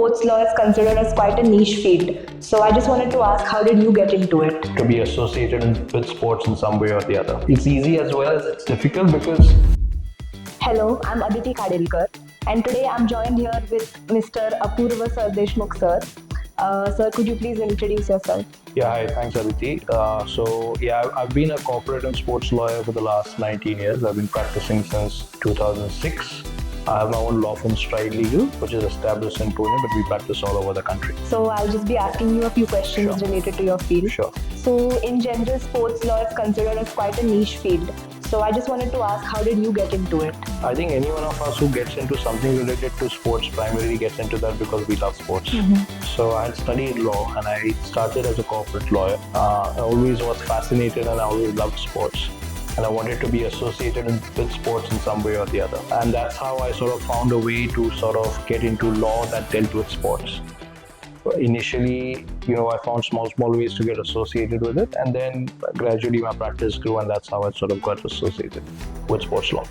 sports law is considered as quite a niche field. So I just wanted to ask, how did you get into it? To be associated with sports in some way or the other. It's easy as well as it's difficult because... Hello, I'm Aditi and today I'm joined here with Mr. Apurv Sardeshmukh sir. Sir, could you please introduce yourself? Yeah, hi, thanks Aditi. I've been a corporate and sports lawyer for the last 19 years. I've been practicing since 2006. I have my own law firm, Stride Legal, which is established in Pune, but we practice all over the country. So I'll just be asking you a few questions related to your field. Sure. So in general, sports law is considered as quite a niche field. So I just wanted to ask, how did you get into it? I think any one of us who gets into something related to sports primarily gets into that because we love sports. So I had studied law and I started as a corporate lawyer. I always was fascinated and I always loved sports. And I wanted to be associated with sports in some way or the other. And that's how I sort of found a way to sort of get into law that dealt with sports. Initially, I found small ways to get associated with it, and then gradually my practice grew, and that's how I sort of got associated with sports law.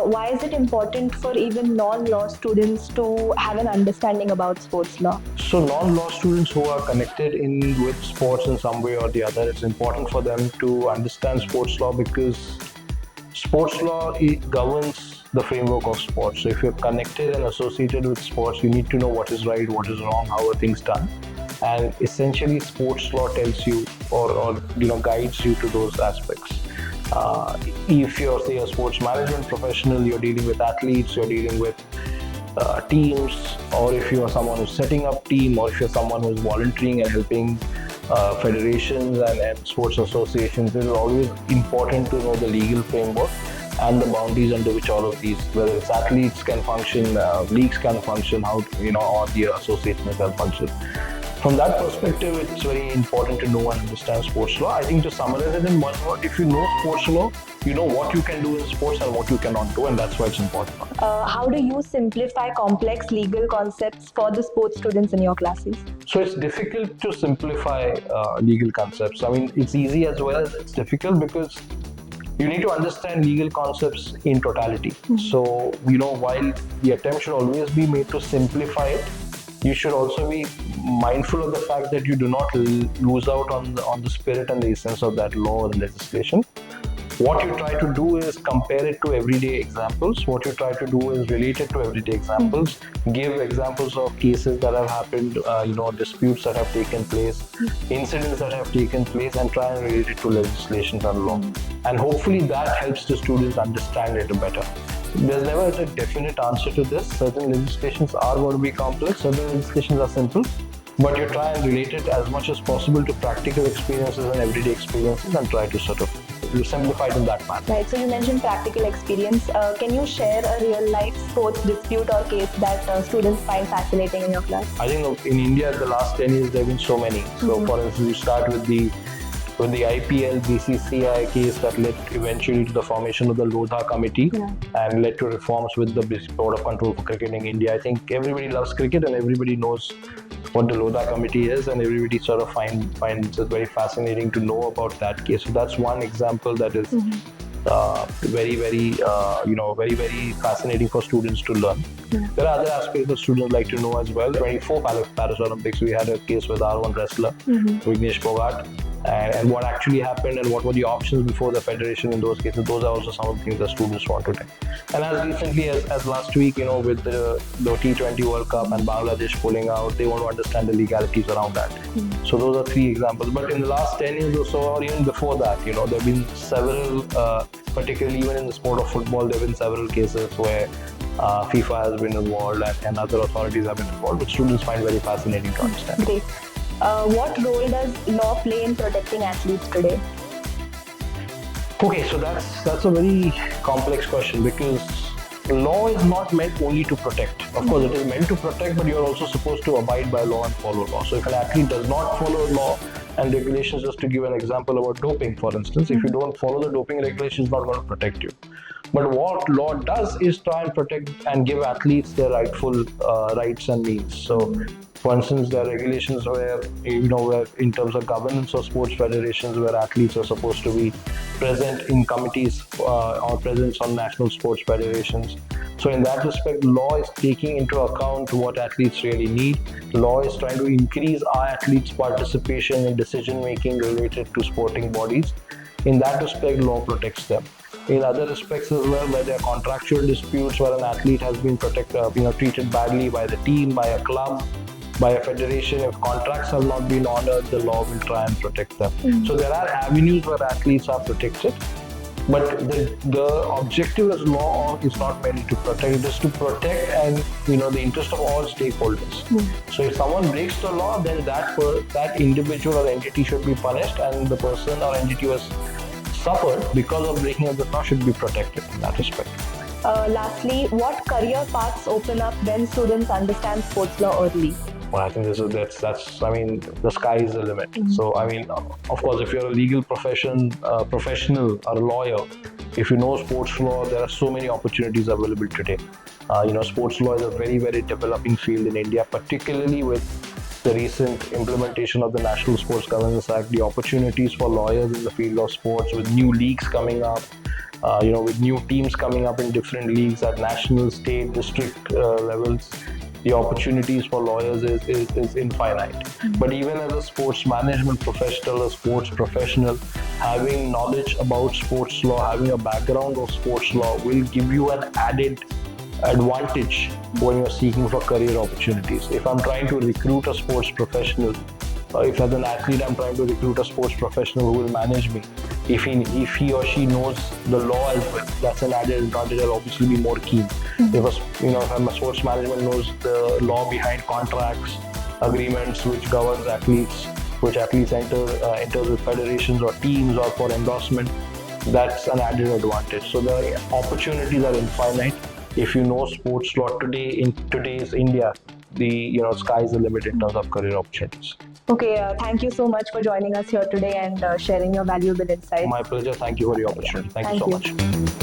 Why is it important for even non-law students to have an understanding about sports law? So non-law students who are connected with sports in some way or the other, it's important for them to understand sports law because sports law governs the framework of sports. So if you're connected and associated with sports, you need to know what is right, what is wrong, how are things done. And essentially sports law tells you or guides you to those aspects. If you're, say, a sports management professional, you're dealing with athletes, you're dealing with teams, or if you're someone who's setting up team, or if you're someone who's volunteering and helping federations and sports associations, it is always important to know the legal framework and the boundaries under which all of these, whether it's athletes can function, leagues can function, how or the associations can function. From that perspective, it's very important to know and understand sports law. I think to summarize it in one word, if you know sports law, you know what you can do in sports and what you cannot do, and that's why it's important. How do you simplify complex legal concepts for the sports students in your classes? So it's difficult to simplify legal concepts. I mean, it's easy as well as it's difficult because you need to understand legal concepts in totality. So, while the attempt should always be made to simplify it, you should also be mindful of the fact that you do not lose out on the spirit and the essence of that law or legislation. What you try to do is compare it to everyday examples. What you try to do is relate it to everyday examples, give examples of cases that have happened, disputes that have taken place, incidents that have taken place, and try and relate it to legislation and law. And hopefully that helps the students understand it better. There's never a definite answer to this. Certain legislations are going to be complex, certain legislations are simple, but you try and relate it as much as possible to practical experiences and everyday experiences and try to sort of simplify it in that manner. Right, so you mentioned practical experience. Can you share a real-life sports dispute or case that students find fascinating in your class? I think in India, the last 10 years, there have been so many. So for instance, you start with the IPL BCCI case that led eventually to the formation of the Lodha Committee and led to reforms with the Board of Control for Cricket in India. I think everybody loves cricket and everybody knows what the Lodha Committee is, and everybody sort of finds it very fascinating to know about that case. So that's one example that is very, very fascinating for students to learn. There are other aspects that students like to know as well. 24 Paris Olympics, we had a case with our own wrestler, Vignesh Bogart. And what actually happened and what were the options before the federation in those cases. Those are also some of the things that students want to know. And as recently as last week, with the T20 World Cup and Bangladesh pulling out, they want to understand the legalities around that. So those are three examples. But in the last 10 years or so, or even before that, there have been several, particularly even in the sport of football, there have been several cases where FIFA has been involved and other authorities have been involved, which students find very fascinating to understand. Great. What role does law play in protecting athletes today? Okay, so that's a very complex question because law is not meant only to protect. Of course, it is meant to protect, but you're also supposed to abide by law and follow law. So if an athlete does not follow law and regulations, just to give an example about doping, for instance, if you don't follow the doping regulations, it's not going to protect you. But what law does is try and protect and give athletes their rightful rights and needs. So, for instance, there are regulations where, where in terms of governance of sports federations, where athletes are supposed to be present in committees or presence on national sports federations. So in that respect, law is taking into account what athletes really need. Law is trying to increase our athletes' participation in decision making related to sporting bodies. In that respect, law protects them. In other respects as well, where there are contractual disputes, where an athlete has been treated badly by the team, by a club, by a federation, if contracts have not been honored, the law will try and protect them. So there are avenues where athletes are protected. But the objective of law is not merely to protect, it is to protect and the interest of all stakeholders. So if someone breaks the law, then that individual or entity should be punished, and the person or entity was suffered because of breaking of the law should be protected in that respect. Lastly, what career paths open up when students understand sports law early? Well, I think the sky is the limit. So, of course, if you're a legal professional or a lawyer, if you know sports law, there are so many opportunities available today. Sports law is a very, very developing field in India, particularly with the recent implementation of the National Sports Governance Act, the opportunities for lawyers in the field of sports with new leagues coming up, with new teams coming up in different leagues at national, state, district levels. The opportunities for lawyers is infinite. But even as a sports management professional, a sports professional, having knowledge about sports law, having a background of sports law will give you an added advantage when you're seeking for career opportunities. If I'm trying to recruit a sports professional, if as an athlete I'm trying to recruit a sports professional who will manage me, if he or she knows the law as well, that's an added advantage. I'll obviously be more keen. If I'm a sports management knows the law behind contracts, agreements which governs athletes, which athletes enter with federations or teams or for endorsement, that's an added advantage. So the opportunities are infinite. If you know sports law today in today's India, the sky is the limit in terms of career opportunities. Okay, thank you so much for joining us here today and sharing your valuable insights. My pleasure. Thank you for the opportunity. Thank you so much.